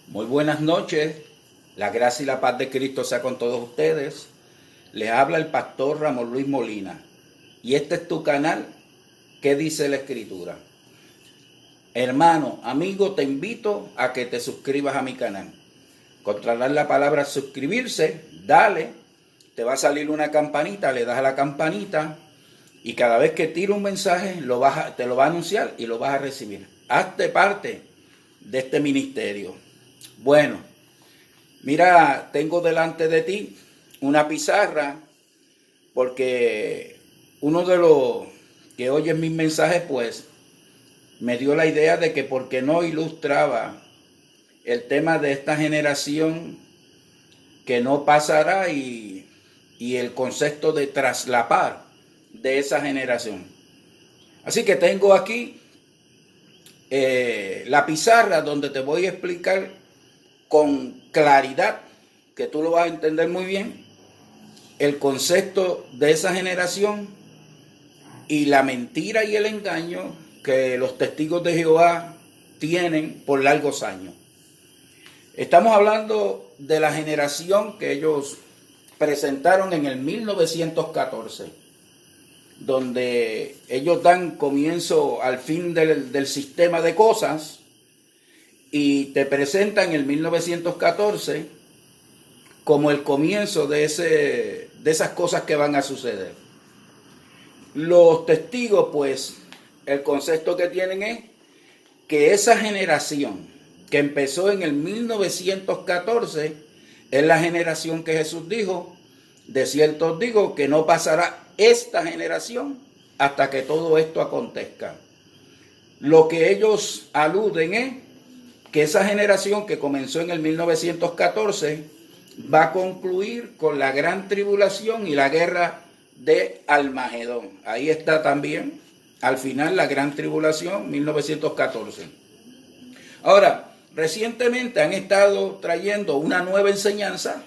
Muy buenas noches, la gracia y la paz de Cristo sea con todos ustedes. Les habla el pastor Ramón Luis Molina y este es tu canal. ¿Qué dice la Escritura? Hermano, amigo, te invito a que te suscribas a mi canal. Controlar la palabra suscribirse, dale, te va a salir una campanita, le das a la campanita y cada vez que tire un mensaje te lo va a anunciar y lo vas a recibir. Hazte parte de este ministerio. Bueno, mira, tengo delante de ti una pizarra porque uno de los que oye mis mensajes pues me dio la idea de que por qué no ilustraba el tema de esta generación que no pasará y el concepto de traslapar de esa generación. Así que tengo aquí la pizarra donde te voy a explicar con claridad, que tú lo vas a entender muy bien, el concepto de esa generación y la mentira y el engaño que los testigos de Jehová tienen por largos años. Estamos hablando de la generación que ellos presentaron en el 1914, donde ellos dan comienzo al fin del sistema de cosas y te presentan el 1914 como el comienzo de esas cosas que van a suceder. Los testigos, pues, el concepto que tienen es que esa generación que empezó en el 1914 es la generación que Jesús dijo: de cierto os digo que no pasará esta generación hasta que todo esto acontezca. Lo que ellos aluden es que esa generación que comenzó en el 1914 va a concluir con la gran tribulación y la guerra de Armagedón. Ahí está también, al final, la gran tribulación, 1914. Ahora, recientemente han estado trayendo una nueva enseñanza,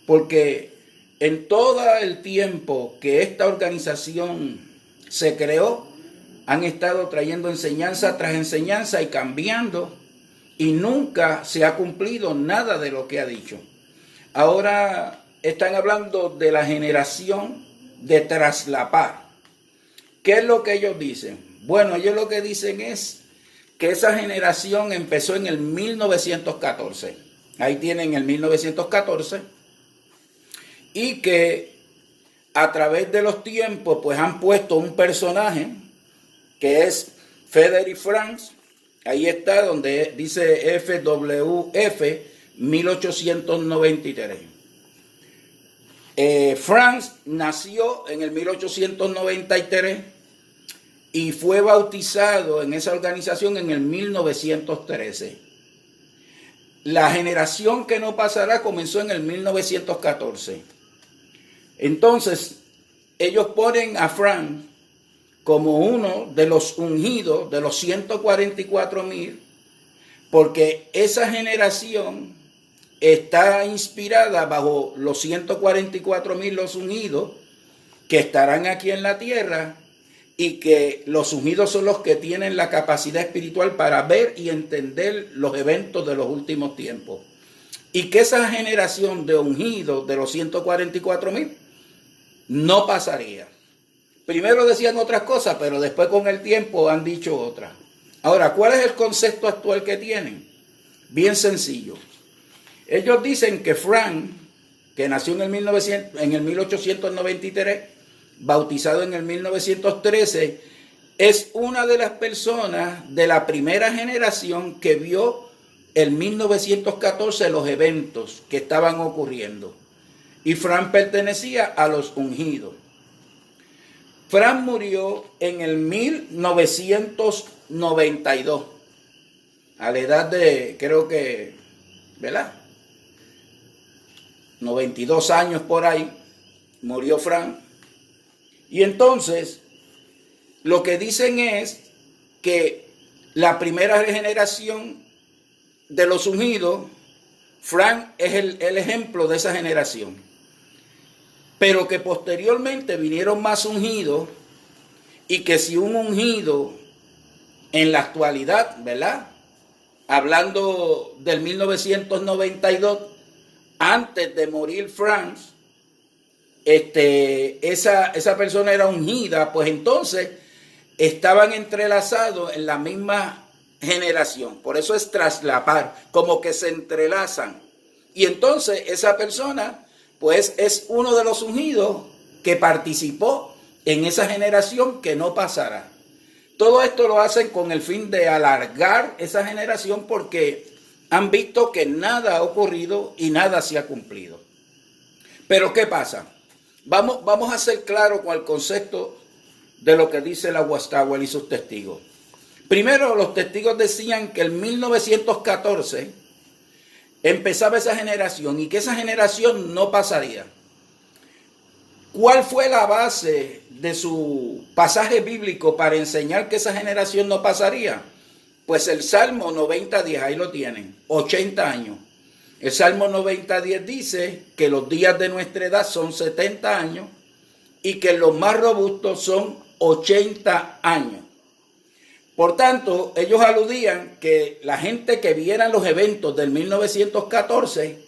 porque en todo el tiempo que esta organización se creó, han estado trayendo enseñanza tras enseñanza y cambiando, y nunca se ha cumplido nada de lo que ha dicho. Ahora están hablando de la generación de traslapar. ¿Qué es lo que ellos dicen? Bueno, ellos lo que dicen es que esa generación empezó en el 1914. Ahí tienen el 1914. Y que a través de los tiempos pues han puesto un personaje que es Frederick Franz. Ahí está donde dice FWF 1893. Franz nació en el 1893 y fue bautizado en esa organización en el 1913. La generación que no pasará comenzó en el 1914. Entonces, ellos ponen a Franz como uno de los ungidos, de los 144,000, porque esa generación está inspirada bajo los 144,000 los ungidos que estarán aquí en la tierra, y que los ungidos son los que tienen la capacidad espiritual para ver y entender los eventos de los últimos tiempos. Y que esa generación de ungidos de los 144,000 no pasaría. Primero decían otras cosas, pero después con el tiempo han dicho otras. Ahora, ¿cuál es el concepto actual que tienen? Bien sencillo. Ellos dicen que Frank, que nació en el 1893, bautizado en el 1913, es una de las personas de la primera generación que vio el 1914 los eventos que estaban ocurriendo. Y Frank pertenecía a los ungidos. Frank murió en el 1992, a la edad de, creo que, ¿verdad?, 92 años por ahí, murió Frank. Y entonces, lo que dicen es que la primera generación de los ungidos, Frank es el ejemplo de esa generación. Pero que posteriormente vinieron más ungidos, y que si un ungido en la actualidad, ¿verdad?, hablando del 1992, antes de morir Franz, esa persona era ungida, pues entonces estaban entrelazados en la misma generación. Por eso es traslapar, como que se entrelazan. Y entonces esa persona, pues es uno de los ungidos que participó en esa generación que no pasará. Todo esto lo hacen con el fin de alargar esa generación porque han visto que nada ha ocurrido y nada se ha cumplido. Pero ¿qué pasa? Vamos a ser claros con el concepto de lo que dice la Watchtower y sus testigos. Primero, los testigos decían que en 1914 empezaba esa generación y que esa generación no pasaría. ¿Cuál fue la base de su pasaje bíblico para enseñar que esa generación no pasaría? Pues el Salmo 90:10, ahí lo tienen, 80 años. El Salmo 90:10 dice que los días de nuestra edad son 70 años y que los más robustos son 80 años. Por tanto, ellos aludían que la gente que viera los eventos del 1914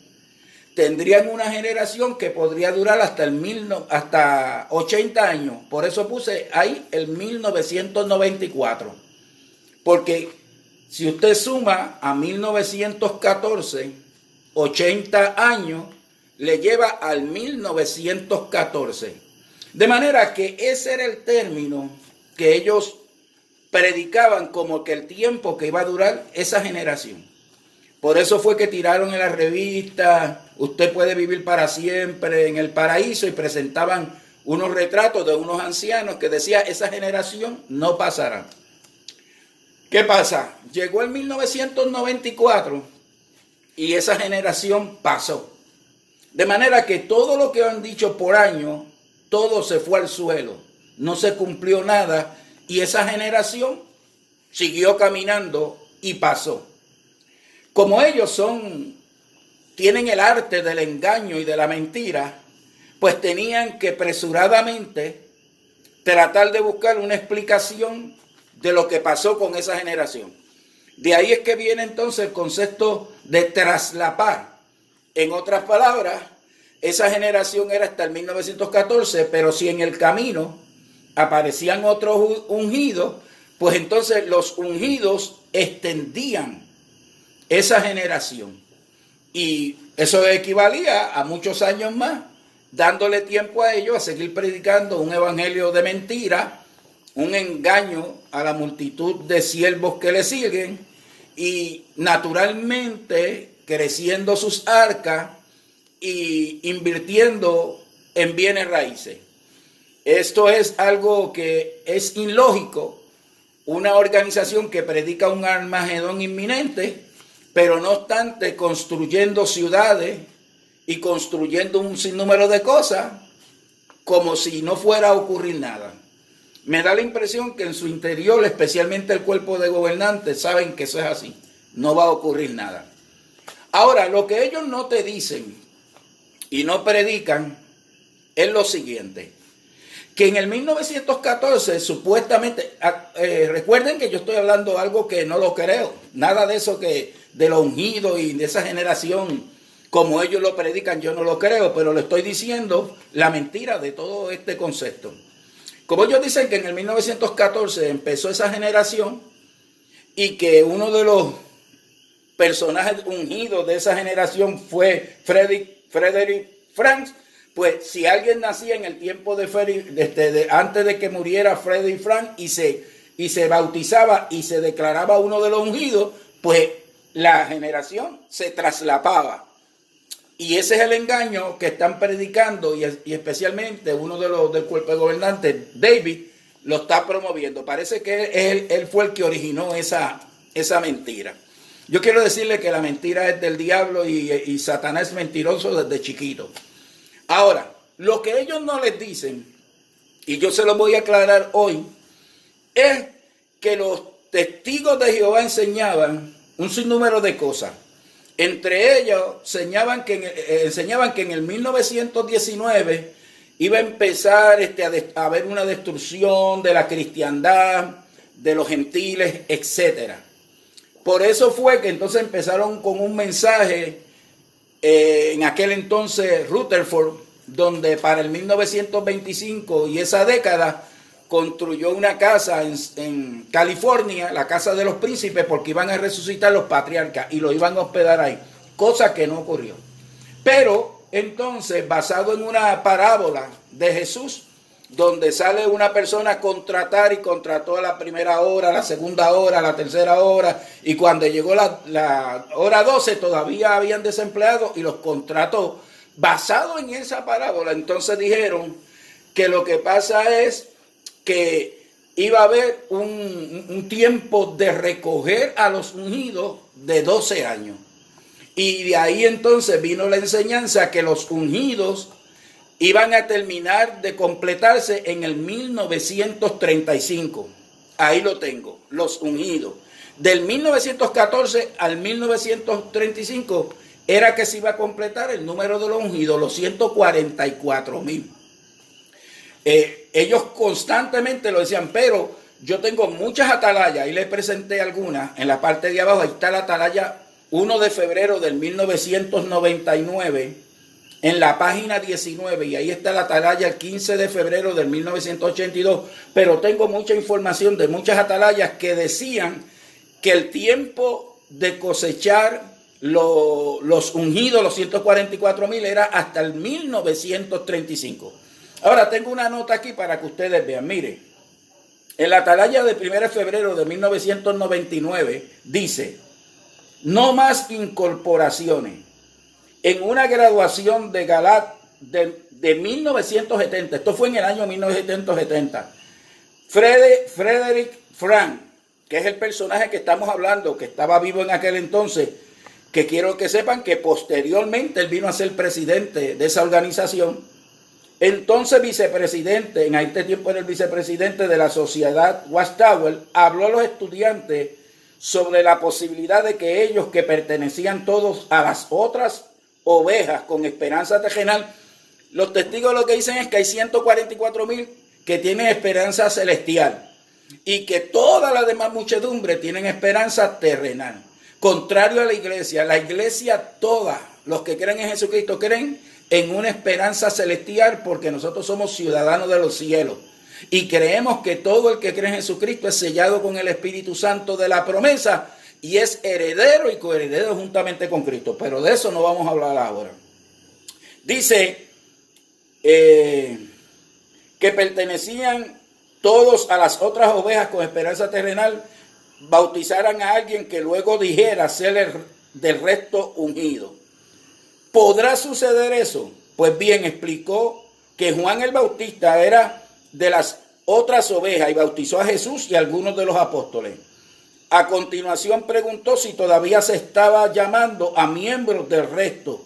tendrían una generación que podría durar hasta 80 años. Por eso puse ahí el 1994. Porque si usted suma a 1914, 80 años, le lleva al 1914. De manera que ese era el término que ellos predicaban como que el tiempo que iba a durar esa generación. Por eso fue que tiraron en la revista "Usted puede vivir para siempre en el paraíso" y presentaban unos retratos de unos ancianos que decía esa generación no pasará. ¿Qué pasa? Llegó el 1994 y esa generación pasó. De manera que todo lo que han dicho por años, todo se fue al suelo. No se cumplió nada y esa generación siguió caminando y pasó. Como ellos tienen el arte del engaño y de la mentira, pues tenían que apresuradamente tratar de buscar una explicación de lo que pasó con esa generación. De ahí es que viene entonces el concepto de traslapar. En otras palabras, esa generación era hasta el 1914, pero si en el camino aparecían otros ungidos, pues entonces los ungidos extendían esa generación. Y eso equivalía a muchos años más, dándole tiempo a ellos a seguir predicando un evangelio de mentira, un engaño a la multitud de siervos que le siguen y naturalmente creciendo sus arcas y invirtiendo en bienes raíces. Esto es algo que es ilógico. Una organización que predica un Armagedón inminente, pero no obstante construyendo ciudades y construyendo un sinnúmero de cosas como si no fuera a ocurrir nada. Me da la impresión que en su interior, especialmente el cuerpo de gobernantes, saben que eso es así. No va a ocurrir nada. Ahora, lo que ellos no te dicen y no predican es lo siguiente. Que en el 1914 supuestamente, recuerden que yo estoy hablando algo que no lo creo. Nada de eso que de lo ungido y de esa generación como ellos lo predican, yo no lo creo. Pero le estoy diciendo la mentira de todo este concepto. Como ellos dicen que en el 1914 empezó esa generación y que uno de los personajes ungidos de esa generación fue Frederick Franz, pues si alguien nacía en el tiempo de antes de que muriera Frederick Franz y se bautizaba y se declaraba uno de los ungidos, pues la generación se traslapaba. Y ese es el engaño que están predicando y especialmente uno de los del cuerpo de gobernantes, David, lo está promoviendo. Parece que él fue el que originó esa mentira. Yo quiero decirle que la mentira es del diablo y Satanás es mentiroso desde chiquito. Ahora, lo que ellos no les dicen, y yo se lo voy a aclarar hoy, es que los testigos de Jehová enseñaban un sinnúmero de cosas. Entre ellos enseñaban que en el 1919 iba a empezar a haber una destrucción de la cristiandad, de los gentiles, etc. por eso fue que entonces empezaron con un mensaje en aquel entonces Rutherford, donde para el 1925 y esa década construyó una casa en California, la casa de los príncipes, porque iban a resucitar los patriarcas y lo iban a hospedar ahí, cosa que no ocurrió. Pero entonces, basado en una parábola de Jesús, donde sale una persona a contratar y contrató a la primera hora, la segunda hora, la tercera hora, y cuando llegó la hora 12 todavía habían desempleados y los contrató. Basado en esa parábola, entonces dijeron que lo que pasa es que iba a haber un tiempo de recoger a los ungidos de 12 años. Y de ahí entonces vino la enseñanza que los ungidos iban a terminar de completarse en el 1935. Ahí lo tengo, los ungidos. Del 1914 al 1935 era que se iba a completar el número de los ungidos, los 144,000. Ellos constantemente lo decían, pero yo tengo muchas atalayas, ahí les presenté algunas, en la parte de abajo, ahí está la atalaya 1 de febrero del 1999, en la página 19, y ahí está la atalaya el 15 de febrero del 1982, pero tengo mucha información de muchas atalayas que decían que el tiempo de cosechar los ungidos, los 144,000, era hasta el 1935. Ahora tengo una nota aquí para que ustedes vean. Mire, en la atalaya de 1 de febrero de 1999 dice: no más incorporaciones. En una graduación de Galat de 1970, esto fue en el año 1970, Frederick Frank, que es el personaje que estamos hablando, que estaba vivo en aquel entonces, que quiero que sepan que posteriormente él vino a ser presidente de esa organización, entonces vicepresidente, en este tiempo era el vicepresidente de la sociedad Watchtower, habló a los estudiantes sobre la posibilidad de que ellos, que pertenecían todos a las otras ovejas con esperanza terrenal, los testigos lo que dicen es que hay 144,000 que tienen esperanza celestial y que toda la demás muchedumbre tienen esperanza terrenal. Contrario a la iglesia toda, los que creen en Jesucristo, creen en una esperanza celestial, porque nosotros somos ciudadanos de los cielos y creemos que todo el que cree en Jesucristo es sellado con el Espíritu Santo de la promesa y es heredero y coheredero juntamente con Cristo. Pero de eso no vamos a hablar ahora. Dice que pertenecían todos a las otras ovejas con esperanza terrenal, bautizaran a alguien que luego dijera ser del resto ungido. ¿Podrá suceder eso? Pues bien, explicó que Juan el Bautista era de las otras ovejas y bautizó a Jesús y a algunos de los apóstoles. A continuación preguntó si todavía se estaba llamando a miembros del resto.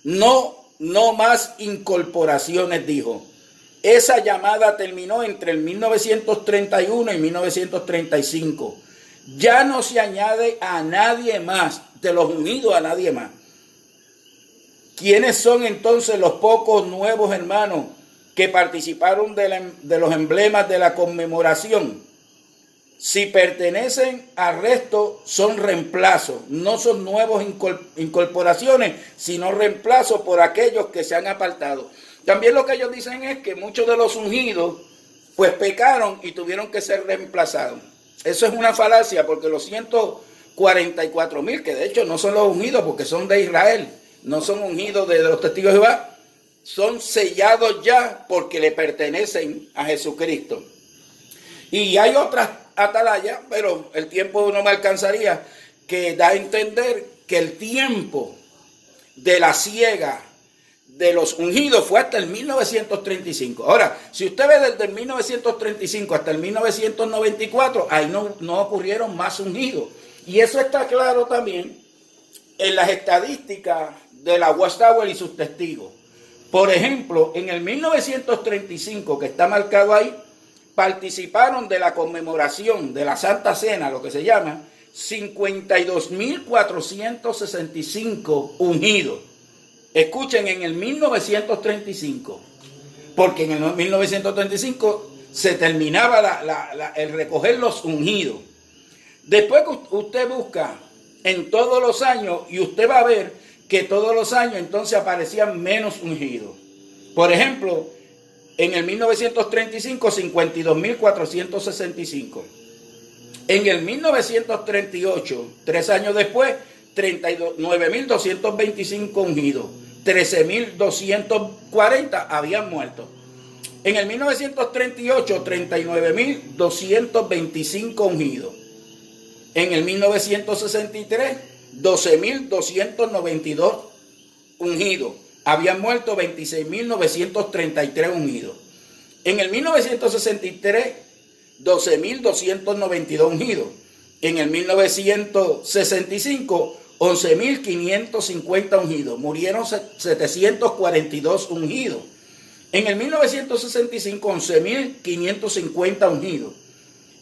No más incorporaciones, dijo. Esa llamada terminó entre el 1931 y 1935. Ya no se añade a nadie más, de los unidos a nadie más. ¿Quiénes son entonces los pocos nuevos hermanos que participaron de los emblemas de la conmemoración? Si pertenecen al resto, son reemplazos, no son nuevos incorporaciones, sino reemplazos por aquellos que se han apartado. También lo que ellos dicen es que muchos de los ungidos pues pecaron y tuvieron que ser reemplazados. Eso es una falacia, porque los 144,000, que de hecho no son los ungidos porque son de Israel, no son ungidos de los testigos de Jehová, son sellados ya porque le pertenecen a Jesucristo. Y hay otras atalayas, pero el tiempo no me alcanzaría, que da a entender que el tiempo de la siega de los ungidos fue hasta el 1935. Ahora, si usted ve desde el 1935 hasta el 1994, ahí no ocurrieron más ungidos. Y eso está claro también en las estadísticas de la Watchtower y sus testigos. Por ejemplo, en el 1935, que está marcado ahí, participaron de la conmemoración de la Santa Cena, lo que se llama, 52,465 ungidos. Escuchen, en el 1935, porque en el 1935 se terminaba el recoger los ungidos. Después que usted busca en todos los años y usted va a ver que todos los años entonces aparecían menos ungidos. Por ejemplo, en el 1935, 52.465. En el 1938, 3 años después, 39.225 ungidos. 13.240 habían muerto. En el 1938, 39.225 ungidos. En el 1963, 12.292 ungidos. Habían muerto 26.933 ungidos. En el 1963, 12.292 ungidos. En el 1965, 11.550 ungidos. Murieron 742 ungidos. En el 1965, 11.550 ungidos.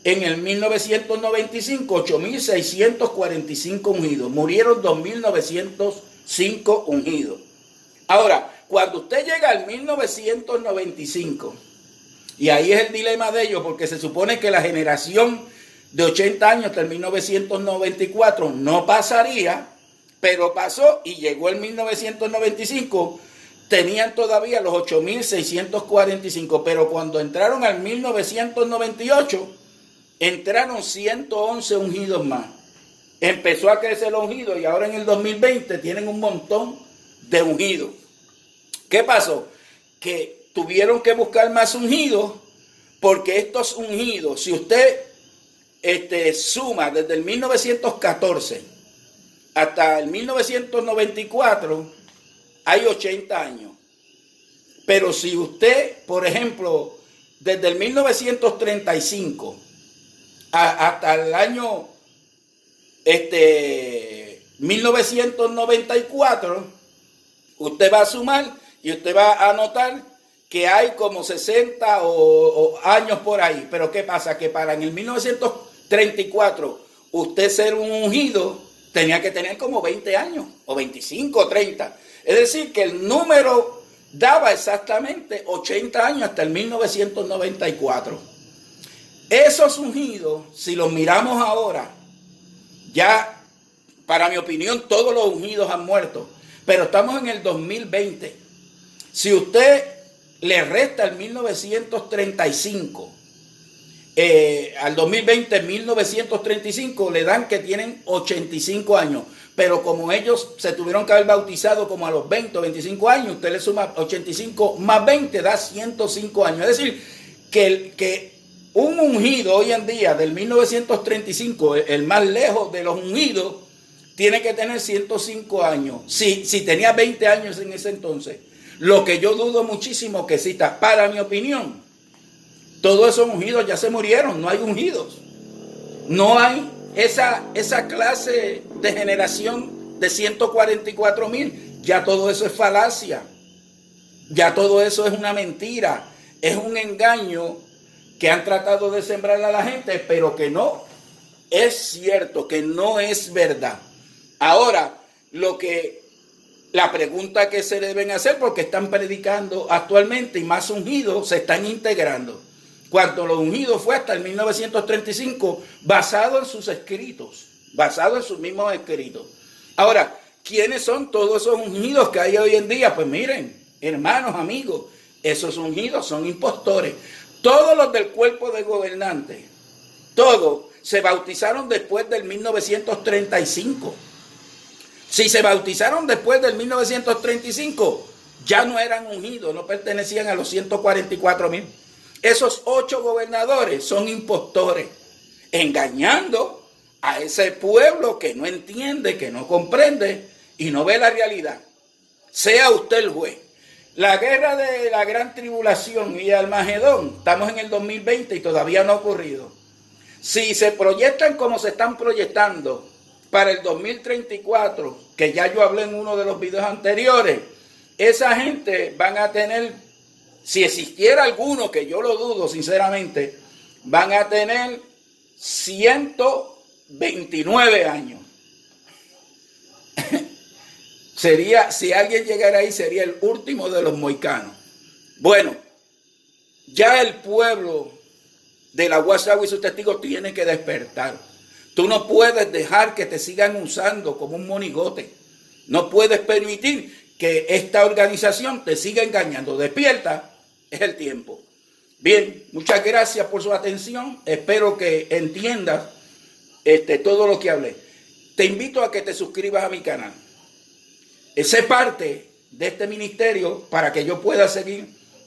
En el 1995, 8.645 ungidos. Murieron 2.905 ungidos. Ahora, cuando usted llega al 1995, y ahí es el dilema de ellos, porque se supone que la generación de 80 años hasta el 1994 no pasaría, pero pasó y llegó el 1995, tenían todavía los 8.645, pero cuando entraron al 1998, entraron 111 ungidos más. Empezó a crecer los ungidos y ahora en el 2020 tienen un montón de ungidos. ¿Qué pasó? Que tuvieron que buscar más ungidos, porque estos ungidos, si usted suma desde el 1914 hasta el 1994, hay 80 años. Pero si usted, por ejemplo, desde el 1935 hasta el año 1994, usted va a sumar y usted va a notar que hay como 60 años por ahí. Pero ¿qué pasa? Que para en el 1934 usted ser un ungido tenía que tener como 20 años, o 25 o 30. Es decir, que el número daba exactamente 80 años hasta el 1994. Esos ungidos, si los miramos ahora, ya, para mi opinión, todos los ungidos han muerto. Pero estamos en el 2020. Si usted le resta el 1935 al 2020, 1935, le dan que tienen 85 años. Pero como ellos se tuvieron que haber bautizado como a los 20 o 25 años, usted le suma 85 más 20, da 105 años. Es decir, que un ungido hoy en día del 1935, el más lejos de los ungidos, tiene que tener 105 años. Si tenía 20 años en ese entonces. Lo que yo dudo muchísimo que exista, para mi opinión, todos esos ungidos ya se murieron, no hay ungidos. No hay esa clase de generación de 144.000. Ya todo eso es falacia. Ya todo eso es una mentira. Es un engaño que han tratado de sembrar a la gente, pero que no es cierto, que no es verdad. Ahora, la pregunta que se deben hacer, porque están predicando actualmente y más ungidos se están integrando. Cuando los ungidos fue hasta el 1935, basado en sus escritos, basado en sus mismos escritos. Ahora, ¿quiénes son todos esos ungidos que hay hoy en día? Pues miren, hermanos, amigos, esos ungidos son impostores. Todos los del cuerpo de gobernantes, todos se bautizaron después del 1935. Si se bautizaron después del 1935, ya no eran ungidos, no pertenecían a los 144.000. Esos 8 gobernadores son impostores, engañando a ese pueblo que no entiende, que no comprende y no ve la realidad. Sea usted el juez. La guerra de la gran tribulación y Armagedón, estamos en el 2020 y todavía no ha ocurrido. Si se proyectan como se están proyectando para el 2034, que ya yo hablé en uno de los videos anteriores, esa gente van a tener, si existiera alguno, que yo lo dudo sinceramente, van a tener 129 años. Si alguien llegara ahí, sería el último de los mohicanos. Bueno, ya el pueblo de la Guasagua y sus testigos tiene que despertar. Tú no puedes dejar que te sigan usando como un monigote. No puedes permitir que esta organización te siga engañando. Despierta, es el tiempo. Bien, muchas gracias por su atención. Espero que entiendas todo lo que hablé. Te invito a que te suscribas a mi canal. Sé parte de este ministerio para que yo pueda seguir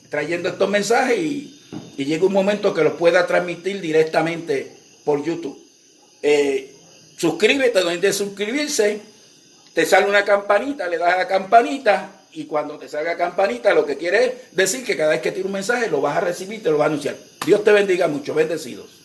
trayendo estos mensajes y llegue un momento que los pueda transmitir directamente por YouTube. Suscríbete donde suscribirse. Te sale una campanita, le das a la campanita y cuando te salga campanita lo que quiere es decir que cada vez que tire un mensaje lo vas a recibir, te lo va a anunciar. Dios te bendiga mucho, bendecidos.